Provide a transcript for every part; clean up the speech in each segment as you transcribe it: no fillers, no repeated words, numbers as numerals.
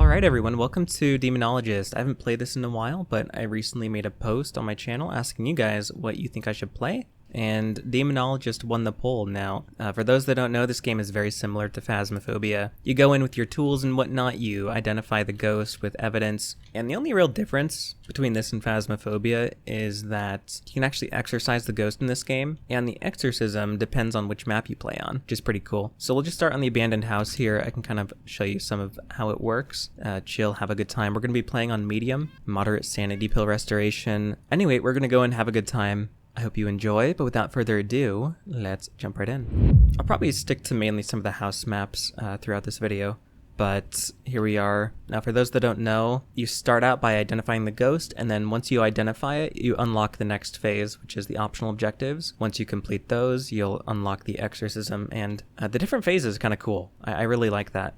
Alright everyone, welcome to Demonologist. I haven't played this in a while, but I recently made a post on my channel asking you guys what you think I should play, and Demonologist won the poll. Now, for those that don't know, this game is very similar to Phasmophobia. You go in with your tools and whatnot, you identify the ghost with evidence, and the only real difference between this and Phasmophobia is that you can actually exorcise the ghost in this game, and the exorcism depends on which map you play on, which is pretty cool. So we'll just start on the abandoned house here. I can kind of show you some of how it works. Chill, have a good time. We're going to be playing on medium, moderate sanity pill restoration. Anyway, we're going to go and have a good time. I hope you enjoy, but without further ado, let's jump right in. I'll probably stick to mainly some of the house maps throughout this video, but here we are. Now, for those that don't know, you start out by identifying the ghost, and then once you identify it, you unlock the next phase, which is the optional objectives. Once you complete those, you'll unlock the exorcism, and the different phases are kind of cool. I really like that.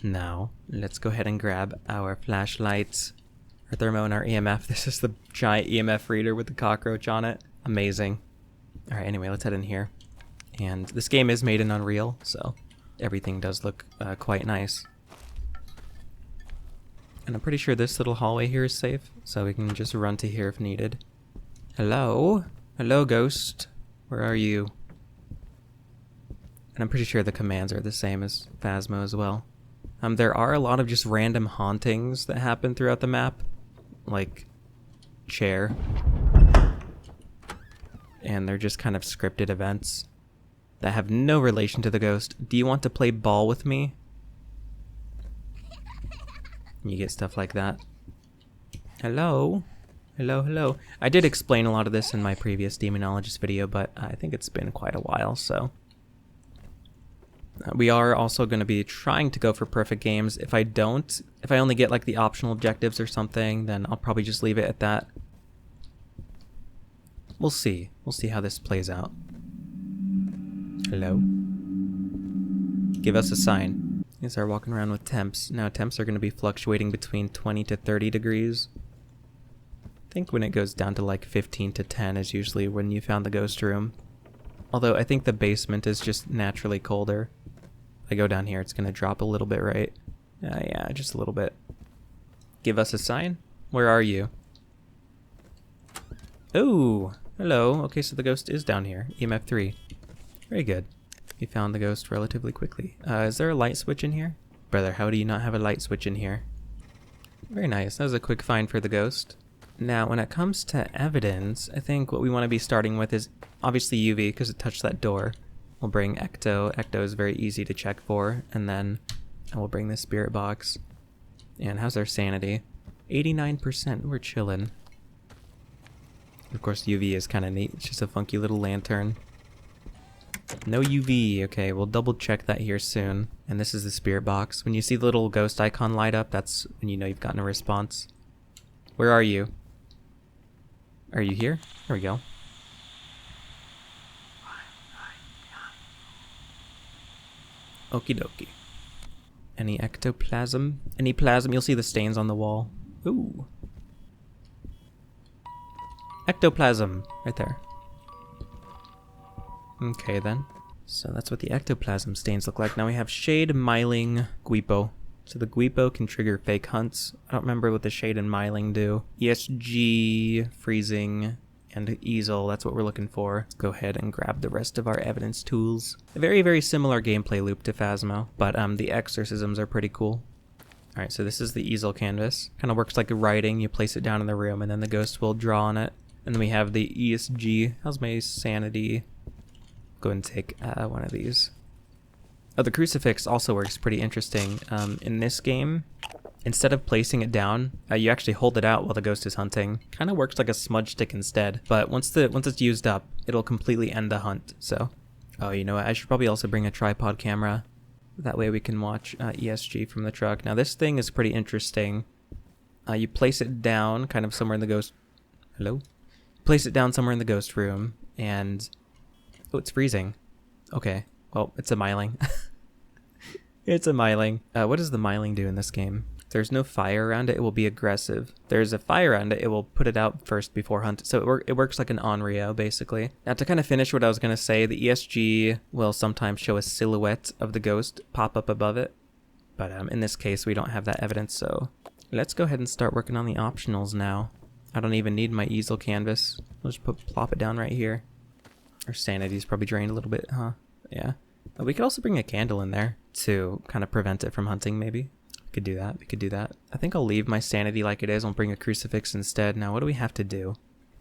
Now, let's go ahead and grab our flashlights, our thermo, and our EMF. This is the giant EMF reader with the cockroach on it. Amazing. Alright, anyway, let's head in here. And this game is made in Unreal, so everything does look quite nice. And I'm pretty sure this little hallway here is safe, so we can just run to here if needed. Hello? Hello, ghost. Where are you? And I'm pretty sure the commands are the same as Phasmo as well. There are a lot of just random hauntings that happen throughout the map, like chair. And they're just kind of scripted events that have no relation to the ghost. Do you want to play ball with me? You get stuff like that. Hello? Hello, hello. I did explain a lot of this in my previous Demonologist video, but I think it's been quite a while, so. We are also going to be trying to go for perfect games. If I only get like the optional objectives or something, then I'll probably just leave it at that. We'll see. We'll see how this plays out. Hello? Give us a sign. You start walking around with temps. Now temps are going to be fluctuating between 20 to 30 degrees. I think when it goes down to like 15 to 10 is usually when you found the ghost room. Although I think the basement is just naturally colder. If I go down here, it's going to drop a little bit, right? Yeah, just a little bit. Give us a sign. Where are you? Ooh! Hello. Okay, so the ghost is down here. EMF 3. Very good. You found the ghost relatively quickly. Is there a light switch in here? Brother, how do you not have a light switch in here? Very nice. That was a quick find for the ghost. Now, when it comes to evidence, I think what we want to be starting with is obviously UV, because it touched that door. We'll bring Ecto. Ecto is very easy to check for. And then we'll bring the spirit box. And how's our sanity? 89%. We're chilling. Of course, UV is kind of neat. It's just a funky little lantern. No UV. Okay, we'll double check that here soon. And this is the spirit box. When you see the little ghost icon light up, that's when you know you've gotten a response. Where are you? Are you here? There we go. Okie dokie. Any ectoplasm? Any plasm? You'll see the stains on the wall. Ooh. Ectoplasm, right there. Okay then. So that's what the ectoplasm stains look like. Now we have Shade, Myling, Guipo. So the Guipo can trigger fake hunts. I don't remember what the Shade and Myling do. ESG, Freezing, and Easel, that's what we're looking for. Let's go ahead and grab the rest of our evidence tools. A very, very similar gameplay loop to Phasmo, but the exorcisms are pretty cool. Alright, so this is the easel canvas. Kind of works like a writing. You place it down in the room and then the ghost will draw on it. And then we have the ESG. How's my sanity? Go ahead and take one of these. Oh, the crucifix also works pretty interesting. In this game, instead of placing it down, you actually hold it out while the ghost is hunting. Kind of works like a smudge stick instead. But once it's used up, it'll completely end the hunt. So, oh, you know what? I should probably also bring a tripod camera. That way we can watch ESG from the truck. Now this thing is pretty interesting. You place it down kind of somewhere in the ghost... Hello? Place it down somewhere in the ghost room, and... Oh, it's freezing. Okay. Well, it's a Myling. It's a Myling. What does the Myling do in this game? If there's no fire around it, it will be aggressive. If there's a fire around it, it will put it out first before hunt. So it works like an Onryo, basically. Now, to kind of finish what I was going to say, the ESG will sometimes show a silhouette of the ghost pop up above it. But in this case, we don't have that evidence, so let's go ahead and start working on the optionals now. I don't even need my easel canvas. I'll just plop it down right here. Our sanity's probably drained a little bit, huh? Yeah. We could also bring a candle in there to kind of prevent it from hunting, maybe. We could do that. We could do that. I think I'll leave my sanity like it is. I'll bring a crucifix instead. Now, what do we have to do?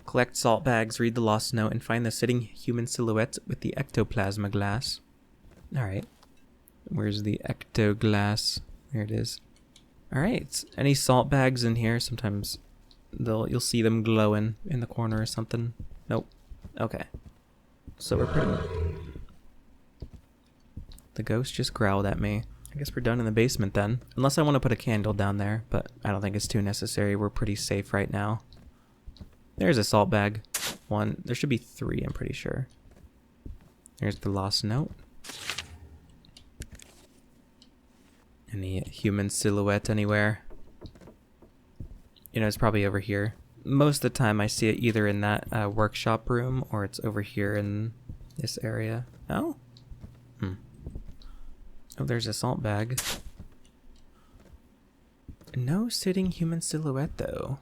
Collect salt bags, read the lost note, and find the sitting human silhouette with the ectoplasma glass. Alright. Where's the ectoglass? There it is. Alright. Any salt bags in here? Sometimes you'll see them glowing in the corner or something. Nope. Okay. So we're pretty... The ghost just growled at me. I guess we're done in the basement then. Unless I want to put a candle down there, but I don't think it's too necessary. We're pretty safe right now. There's a salt bag. One. There should be 3, I'm pretty sure. There's the lost note. Any human silhouette anywhere? You know, it's probably over here. Most of the time I see it either in that workshop room or it's over here in this area. Oh? Oh, there's a salt bag. No sitting human silhouette, though.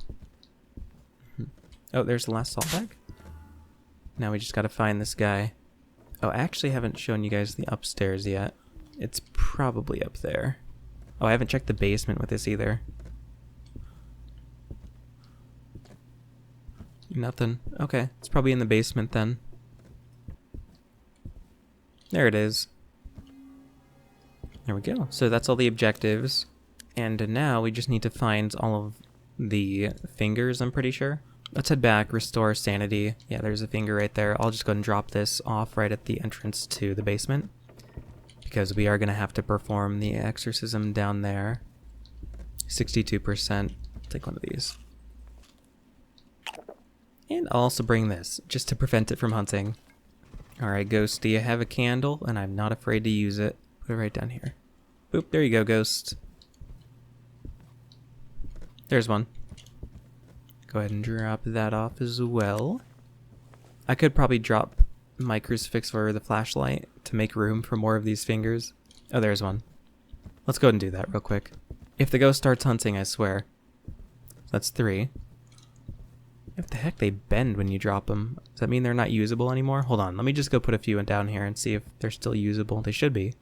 Oh, there's the last salt bag. Now we just gotta find this guy. Oh, I actually haven't shown you guys the upstairs yet. It's probably up there. Oh, I haven't checked the basement with this either. Nothing. Okay, it's probably in the basement then. There it is. There we go. So that's all the objectives. And now we just need to find all of the fingers, I'm pretty sure. Let's head back, restore sanity. Yeah, there's a finger right there. I'll just go ahead and drop this off right at the entrance to the basement, because we are going to have to perform the exorcism down there. 62%. Take one of these. And I'll also bring this, just to prevent it from hunting. Alright, Ghost, do you have a candle? And I'm not afraid to use it. Put it right down here. Boop, there you go, Ghost. There's one. Go ahead and drop that off as well. I could probably drop my crucifix for the flashlight to make room for more of these fingers. Oh, there's one. Let's go ahead and do that real quick. If the ghost starts hunting, I swear. That's 3. What the heck? They bend when you drop them. Does that mean they're not usable anymore? Hold on, let me just go put a few down here and see if they're still usable. They should be.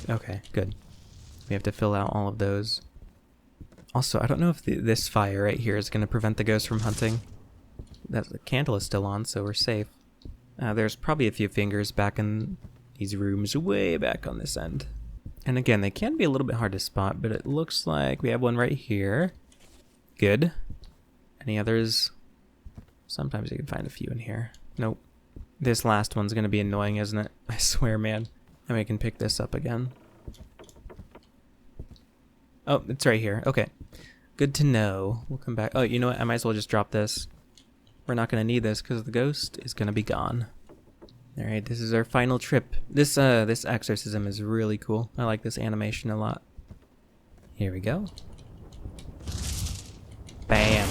Okay, good. We have to fill out all of those. Also, I don't know if this fire right here is going to prevent the ghost from hunting. The candle is still on, so we're safe. There's probably a few fingers back in these rooms, way back on this end. And again, they can be a little bit hard to spot, but it looks like we have one right here. Good. Any others? Sometimes you can find a few in here. Nope. This last one's going to be annoying, isn't it? I swear, man. And we can pick this up again. Oh, it's right here. Okay. Good to know. We'll come back. Oh, you know what? I might as well just drop this. We're not going to need this because the ghost is going to be gone. Alright, this is our final trip. This exorcism is really cool. I like this animation a lot. Here we go. Bam.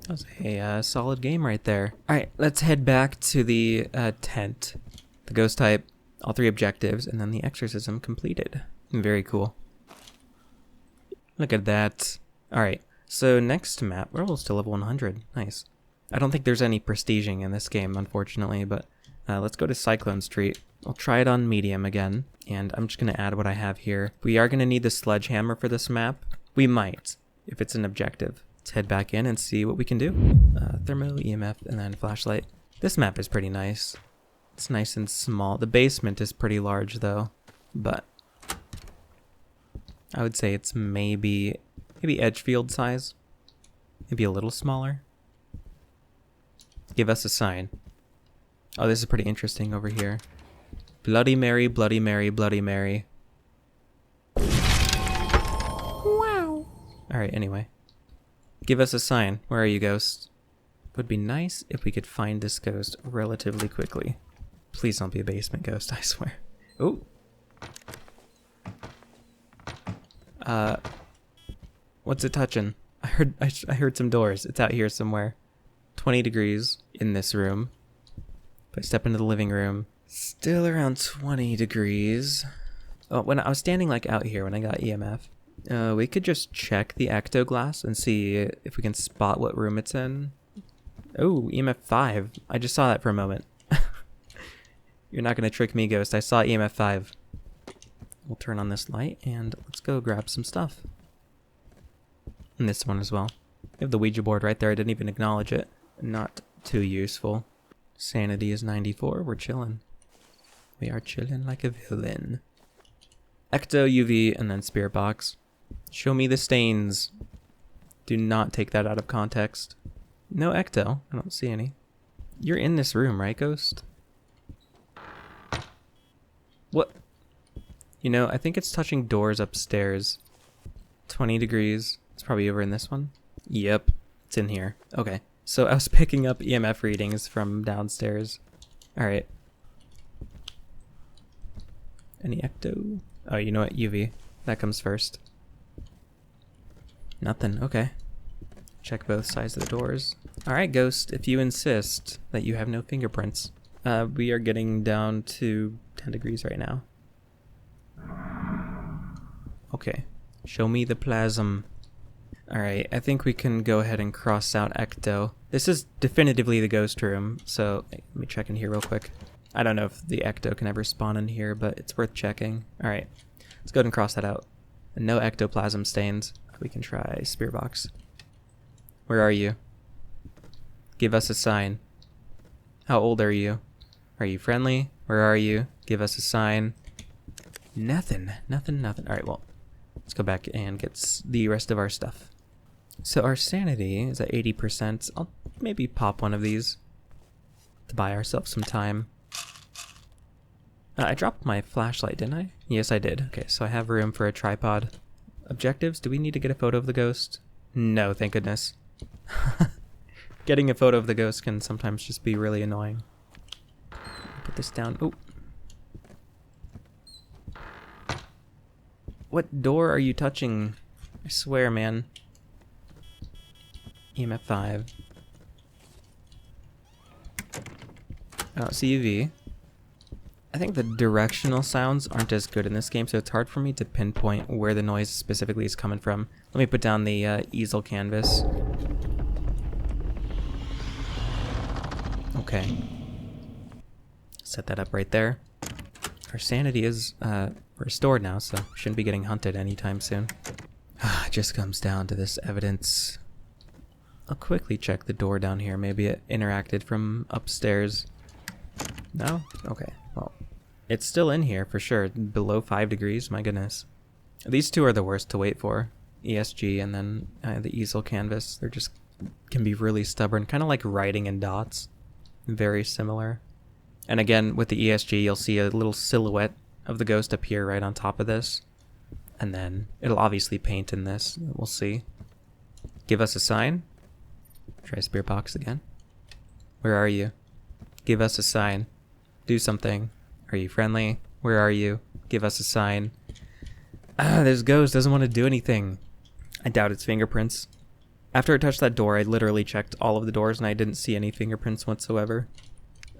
That was a solid game right there. Alright, let's head back to the tent. The ghost type, all 3 objectives, and then the exorcism completed. Very cool. Look at that. Alright, so next map, we're almost to level 100. Nice. I don't think there's any prestiging in this game, unfortunately, but let's go to Cyclone Street. I'll try it on medium again, and I'm just going to add what I have here. We are going to need the sledgehammer for this map. We might, if it's an objective. Let's head back in and see what we can do. Thermo, EMF, and then flashlight. This map is pretty nice. It's nice and small. The basement is pretty large, though, but I would say it's maybe Edgefield size. Maybe a little smaller. Give us a sign. Oh, this is pretty interesting over here. Bloody Mary, Bloody Mary, Bloody Mary. Wow. Alright, anyway. Give us a sign. Where are you, ghost? It would be nice if we could find this ghost relatively quickly. Please don't be a basement ghost, I swear. Ooh. What's it touching? I I heard some doors. It's out here somewhere. 20 degrees in this room. If I step into the living room, still around 20 degrees. Oh, when I was standing like out here when I got EMF, we could just check the ecto glass and see if we can spot what room it's in. Oh, EMF 5. I just saw that for a moment. You're not going to trick me, Ghost. I saw EMF 5. We'll turn on this light and let's go grab some stuff. And this one as well. We have the Ouija board right there. I didn't even acknowledge it. Not too useful. Sanity is 94. We're chilling. We are chilling like a villain. Ecto, UV, and then Spirit Box. Show me the stains. Do not take that out of context. No Ecto. I don't see any. You're in this room, right, Ghost? What? You know, I think it's touching doors upstairs. 20 degrees. It's probably over in this one. Yep. It's in here. Okay. So I was picking up EMF readings from downstairs. Alright. Any Ecto? Oh, you know what? UV. That comes first. Nothing. Okay. Check both sides of the doors. Alright, Ghost. If you insist that you have no fingerprints. We are getting down to 10 degrees right now. Okay. Show me the plasm. Alright, I think we can go ahead and cross out Ecto. This is definitively the ghost room, so let me check in here real quick. I don't know if the Ecto can ever spawn in here, but it's worth checking. Alright, let's go ahead and cross that out. No ectoplasm stains. We can try Spear Box. Where are you? Give us a sign. How old are you? Are you friendly? Where are you? Give us a sign. Nothing. Alright, well, let's go back and get the rest of our stuff. So our sanity is at 80%. I'll maybe pop one of these to buy ourselves some time. I dropped my flashlight, didn't I? Yes, I did. Okay, so I have room for a tripod. Objectives? Do we need to get a photo of the ghost? No, thank goodness. Getting a photo of the ghost can sometimes just be really annoying. Put this down. Oh. What door are you touching? I swear, man. EMF 5. I don't see UV. I think the directional sounds aren't as good in this game, so it's hard for me to pinpoint where the noise specifically is coming from. Let me put down the easel canvas. Okay. Set that up right there. Our sanity is restored now, so shouldn't be getting hunted anytime soon. It just comes down to this evidence. I'll quickly check the door down here. Maybe it interacted from upstairs. No? Okay, well, it's still in here for sure. Below 5 degrees, my goodness. These two are the worst to wait for. ESG and then the easel canvas. They're just can be really stubborn, kind of like writing in dots. Very similar. And again, with the ESG, you'll see a little silhouette of the ghost appear right on top of this. And then it'll obviously paint in this. We'll see. Give us a sign. Try Spirit Box again. Where are you? Give us a sign. Do something. Are you friendly? Where are you? Give us a sign. This ghost doesn't want to do anything. I doubt its fingerprints. After I touched that door, I literally checked all of the doors and I didn't see any fingerprints whatsoever.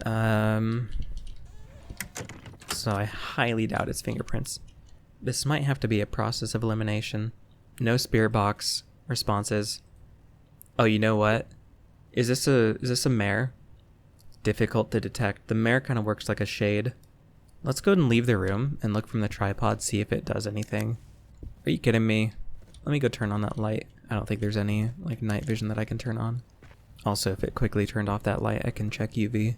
So I highly doubt its fingerprints. This might have to be a process of elimination. No Spirit Box responses. Oh, you know what? Is this a mare? Difficult to detect. The mare kind of works like a shade. Let's go ahead and leave the room and look from the tripod, see if it does anything. Are you kidding me? Let me go turn on that light. I don't think there's any like night vision that I can turn on. Also, if it quickly turned off that light, I can check UV.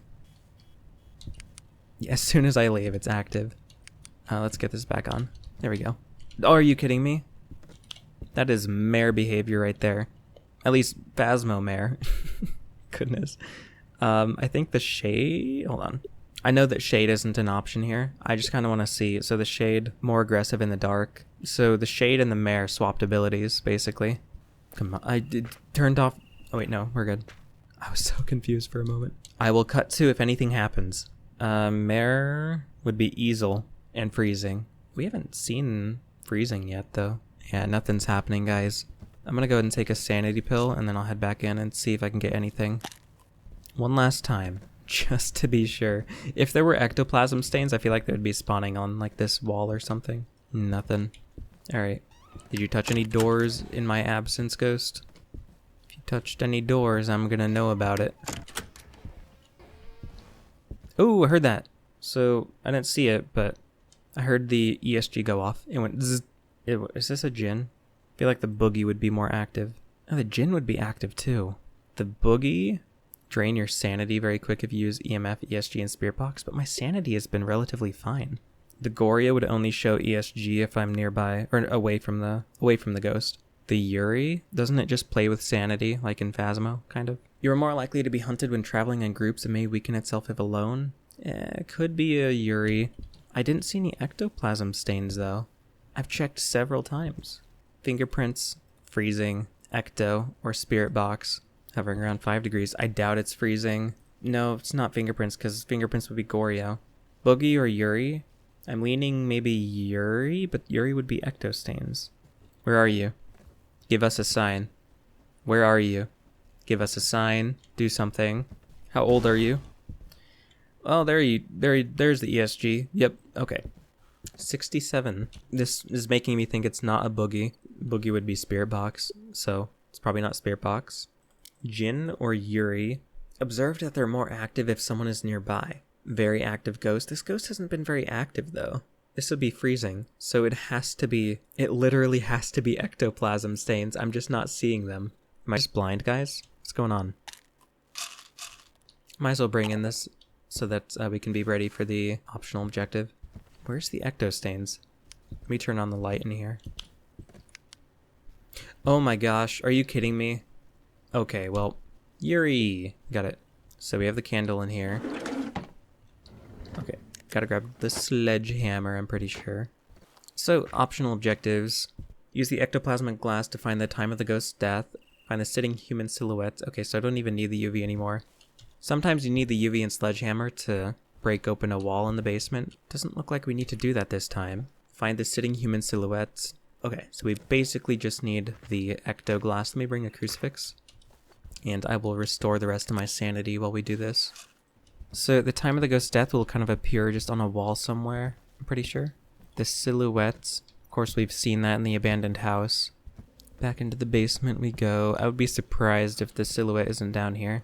Yeah, as soon as I leave, it's active. Let's get this back on. There we go. Oh, are you kidding me? That is mare behavior right there. At least Phasmo mare. Goodness. I think the shade... Hold on. I know that shade isn't an option here. I just kind of want to see. So the shade, more aggressive in the dark. So the shade and the mare swapped abilities, basically. Come on. I did turned off... Oh, wait, no. We're good. I was so confused for a moment. I will cut to if anything happens. Mare would be easel and freezing. We haven't seen freezing yet, though. Yeah, nothing's happening, guys. I'm gonna go ahead and take a sanity pill, and then I'll head back in and see if I can get anything. One last time, just to be sure. If there were ectoplasm stains, I feel like they would be spawning on like this wall or something. Nothing. Alright. Did you touch any doors in my absence, ghost? If you touched any doors, I'm gonna know about it. Oh, I heard that. So, I didn't see it, but I heard the ESG go off. It went zzz. Is this a djinn? I feel like the boogie would be more active. Oh, the djinn would be active too. The boogie drain your sanity very quick if you use EMF, ESG, and Spirit Box, but my sanity has been relatively fine. The Goria would only show ESG if I'm nearby or away from the ghost. The Yuri, doesn't it just play with sanity like in Phasmo, kind of? You are more likely to be hunted when traveling in groups and may weaken itself if alone. It could be a Yuri. I didn't see any ectoplasm stains though. I've checked several times. Fingerprints, freezing, ecto, or Spirit Box, hovering around 5 degrees. I doubt it's freezing. No, it's not fingerprints, because fingerprints would be Gorio. Boogie or Yuri? I'm leaning maybe Yuri, but Yuri would be ecto stains. Where are you? Give us a sign. Where are you? Give us a sign. Do something. How old are you? Oh, there's the ESG. Yep, okay. 67. This is making me think it's not a boogie. Boogie would be Spirit Box, so it's probably not Spirit Box. Jinn or Yuri. Observed that they're more active if someone is nearby. Very active ghost. This ghost hasn't been very active though. This would be freezing, so it literally has to be ectoplasm stains. I'm just not seeing them. Am I just blind, guys? What's going on? Might as well bring in this so that we can be ready for the optional objective. Where's the ecto stains? Let me turn on the light in here. Oh my gosh, are you kidding me? Okay, well, Yuri! Got it. So we have the candle in here. Okay, gotta grab the sledgehammer, I'm pretty sure. So, optional objectives. Use the ectoplasmic glass to find the time of the ghost's death. Find the sitting human silhouette. Okay, so I don't even need the UV anymore. Sometimes you need the UV and sledgehammer to break open a wall in the basement. Doesn't look like we need to do that this time. Find the sitting human silhouette. Okay, so we basically just need the ecto glass. Let me bring a crucifix. And I will restore the rest of my sanity while we do this. So the time of the ghost's death will kind of appear just on a wall somewhere, I'm pretty sure. The silhouette, of course we've seen that in the abandoned house. Back into the basement we go. I would be surprised if the silhouette isn't down here.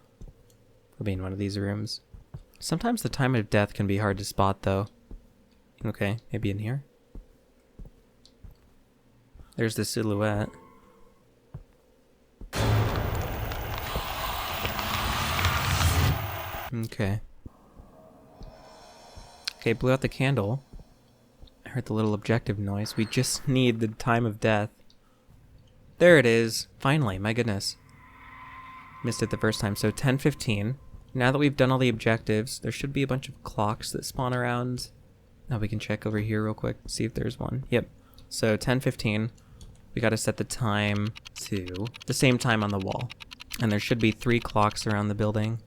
It'll be in one of these rooms. Sometimes the time of death can be hard to spot though. Okay, maybe in here? There's the silhouette. Okay. Okay, blew out the candle. I heard the little objective noise. We just need the time of death. There it is. Finally, my goodness. Missed it the first time. So 10:15. Now that we've done all the objectives, there should be a bunch of clocks that spawn around. Now we can check over here real quick, see if there's one. Yep. So 10:15. We gotta set the time to the same time on the wall. And there should be 3 clocks around the building.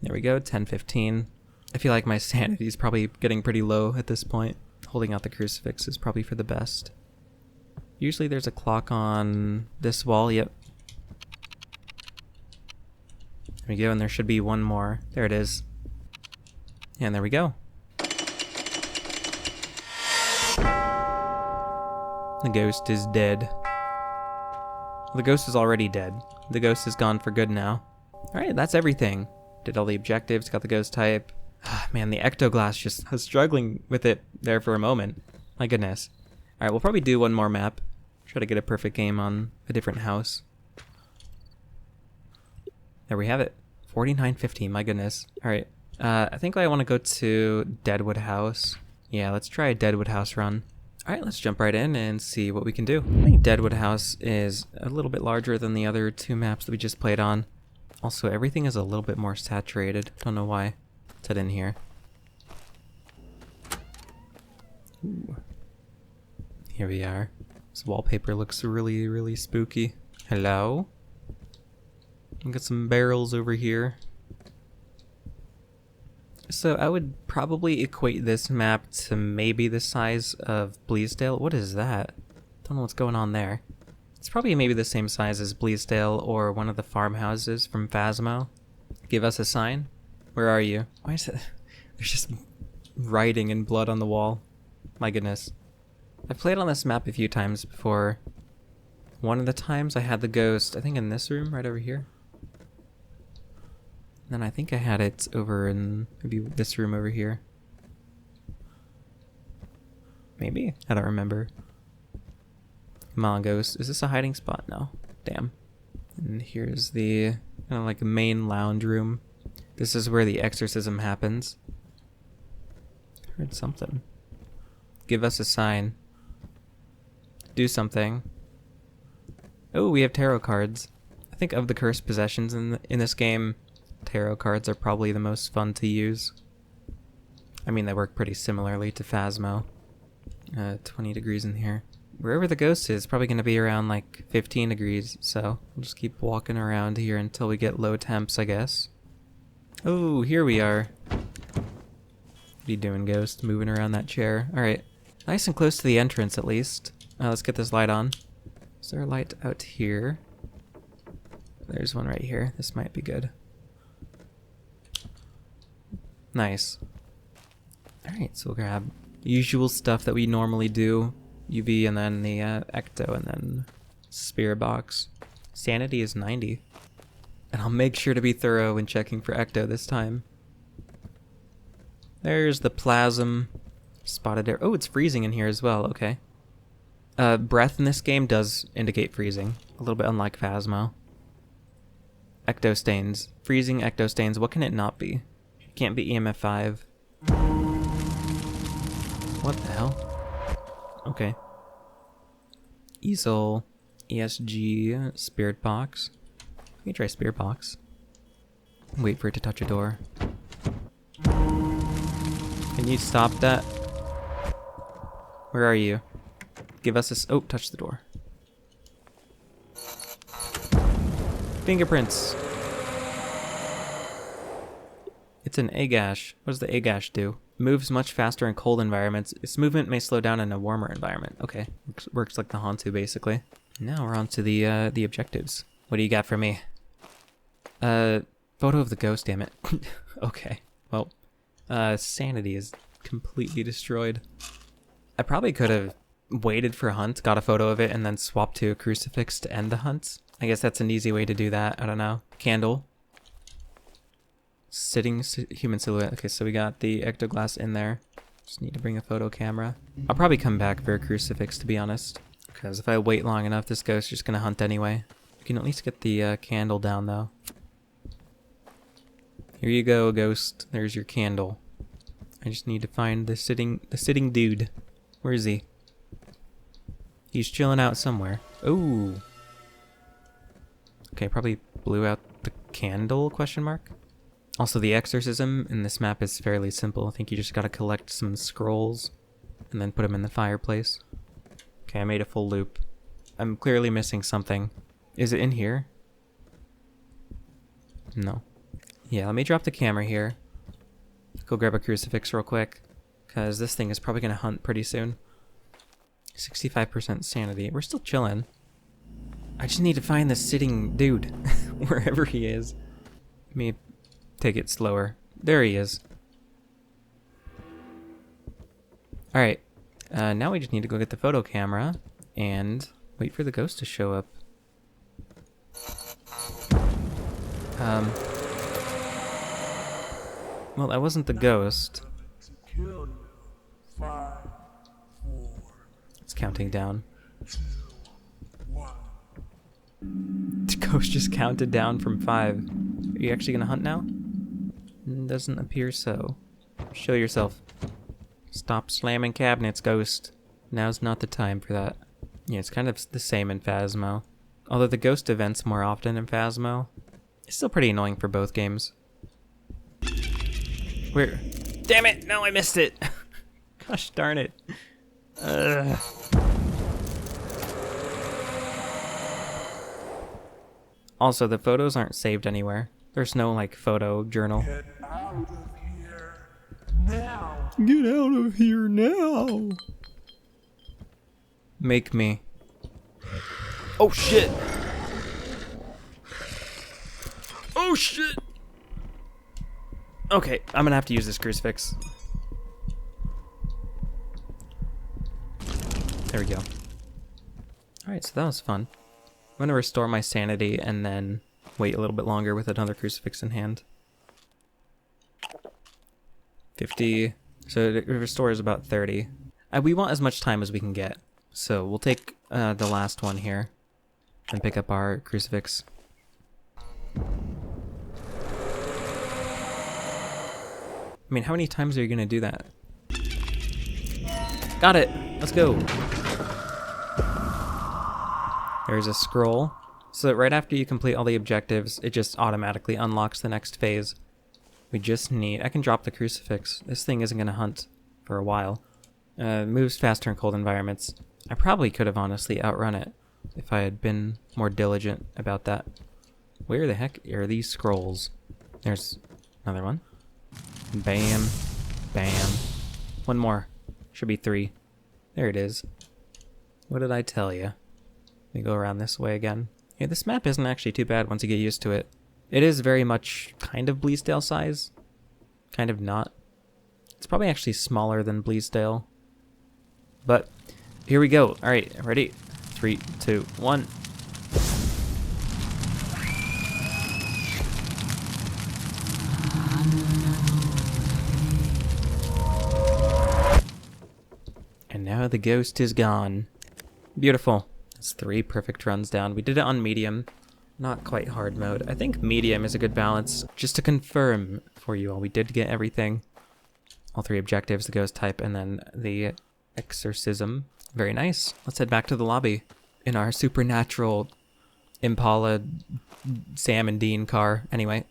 There we go, 10:15. I feel like my sanity is probably getting pretty low at this point. Holding out the crucifix is probably for the best. Usually there's a clock on this wall, yep. There we go, and there should be one more. There it is. And there we go. The ghost is dead. The ghost is already dead. The ghost is gone for good now. Alright, that's everything. Did all the objectives, got the ghost type. Man, the ectoglass just was struggling with it there for a moment. My goodness. Alright, we'll probably do one more map. Try to get a perfect game on a different house. There we have it. 49:15, my goodness. Alright, I think I want to go to Deadwood House. Yeah, let's try a Deadwood House run. Alright, let's jump right in and see what we can do. I think Deadwood House is a little bit larger than the other 2 maps that we just played on. Also, everything is a little bit more saturated. Don't know why. Let's head in here. Ooh. Here we are. This wallpaper looks really, really spooky. Hello? We got some barrels over here. So I would probably equate this map to maybe the size of Bleasdale. What is that? Don't know what's going on there. It's probably maybe the same size as Bleasdale or one of the farmhouses from Phasmo. Give us a sign. Where are you? Why is it? There's just writing and blood on the wall. My goodness. I've played on this map a few times before. One of the times I had the ghost, I think in this room, right over here. Then I think I had it over in maybe this room over here. Maybe? I don't remember. Come on, ghost. Is this a hiding spot? No. Damn. And here's the kind of like main lounge room. This is where the exorcism happens. Heard something. Give us a sign. Do something. Oh, we have tarot cards. I think of the cursed possessions in this game, tarot cards are probably the most fun to use. I mean, they work pretty similarly to Phasmo. 20 degrees in here. Wherever the ghost is, probably going to be around like 15 degrees, so we'll just keep walking around here until we get low temps, I guess. Oh, here we are. What are you doing, ghost? Moving around that chair. Alright. Nice and close to the entrance, at least. Let's get this light on. Is there a light out here? There's one right here. This might be good. Nice. Alright, so we'll grab usual stuff that we normally do. UV and then the Ecto and then Spirit Box. Sanity is 90. And I'll make sure to be thorough when checking for Ecto this time. There's the Plasm. Spotted air. Oh, it's freezing in here as well. Okay. Breath in this game does indicate freezing. A little bit unlike Phasmo. Ecto stains. Freezing ecto stains. What can it not be? It can't be EMF 5. What the hell? Okay. Easel. ESG. Spirit Box. Let me try Spirit Box. Wait for it to touch a door. Can you stop that? Where are you? Give us a... Oh, touch the door. Fingerprints. It's an Agash. What does the Agash do? Moves much faster in cold environments. Its movement may slow down in a warmer environment. Okay. Works like the Hantu, basically. Now we're on to the objectives. What do you got for me? Photo of the ghost, damn it. Okay. Well, sanity is completely destroyed. I probably could have waited for a hunt, got a photo of it, and then swapped to a crucifix to end the hunts. I guess that's an easy way to do that. I don't know. Candle. Sitting human silhouette. Okay, so we got the ectoglass in there. Just need to bring a photo camera. I'll probably come back for a crucifix, to be honest. Because if I wait long enough, this ghost's just going to hunt anyway. We can at least get the candle down, though. Here you go, ghost. There's your candle. I just need to find the sitting dude. Where is he? He's chilling out somewhere. Oh. Okay, probably blew out the candle, question mark? Also, the exorcism in this map is fairly simple. I think you just gotta collect some scrolls and then put them in the fireplace. Okay, I made a full loop. I'm clearly missing something. Is it in here? No. Yeah, let me drop the camera here. Go grab a crucifix real quick, because this thing is probably gonna hunt pretty soon. 65% sanity. We're still chilling. I just need to find the sitting dude, wherever he is. Let me take it slower. There he is. Alright. Now we just need to go get the photo camera and wait for the ghost to show up. Well, that wasn't the ghost. It's counting down. The ghost just counted down from 5. Are you actually gonna hunt now? Doesn't appear so. Show yourself. Stop slamming cabinets, ghost. Now's not the time for that. Yeah, it's kind of the same in Phasmo. Although the ghost events more often in Phasmo. It's still pretty annoying for both games. Where? Damn it! No, I missed it! Gosh darn it. Also, the photos aren't saved anywhere. There's no, like, photo journal. Get out of here now! Get out of here now! Make me. Oh shit! Oh shit! Okay, I'm gonna have to use this crucifix. There we go. Alright, so that was fun. I'm gonna restore my sanity and then wait a little bit longer with another crucifix in hand. 50. So it restores about 30. We want as much time as we can get. So we'll take the last one here and pick up our crucifix. I mean, how many times are you gonna do that? Got it! Let's go! There's a scroll. So that right after you complete all the objectives, it just automatically unlocks the next phase. We just need... I can drop the crucifix. This thing isn't gonna hunt for a while. Moves faster in cold environments. I probably could have honestly outrun it if I had been more diligent about that. Where the heck are these scrolls? There's another one. Bam. Bam. One more. Should be 3. There it is. What did I tell you? Let me go around this way again. Yeah, this map isn't actually too bad once you get used to it. It is very much kind of Bleasdale size. Kind of not. It's probably actually smaller than Bleasdale. But here we go. Alright, ready? 3, 2, 1. And now the ghost is gone. Beautiful. That's 3 perfect runs down. We did it on medium. Not quite hard mode. I think medium is a good balance. Just to confirm for you all, we did get everything. All 3 objectives, the ghost type, and then the exorcism. Very nice. Let's head back to the lobby in our supernatural Impala Sam and Dean car. Anyway,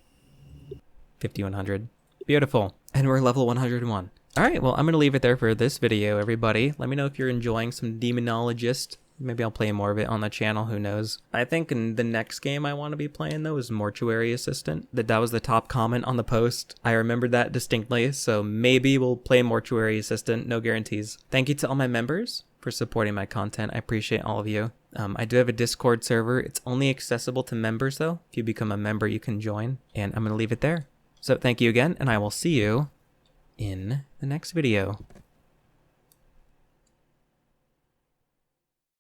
5100. Beautiful. And we're level 101. Alright, well, I'm going to leave it there for this video, everybody. Let me know if you're enjoying some Demonologist. Maybe I'll play more of it on the channel, who knows. I think in the next game I want to be playing, though, is Mortuary Assistant. That was the top comment on the post. I remembered that distinctly, so maybe we'll play Mortuary Assistant. No guarantees. Thank you to all my members for supporting my content. I appreciate all of you. I do have a Discord server. It's only accessible to members, though. If you become a member, you can join. And I'm going to leave it there. So thank you again, and I will see you in the next video.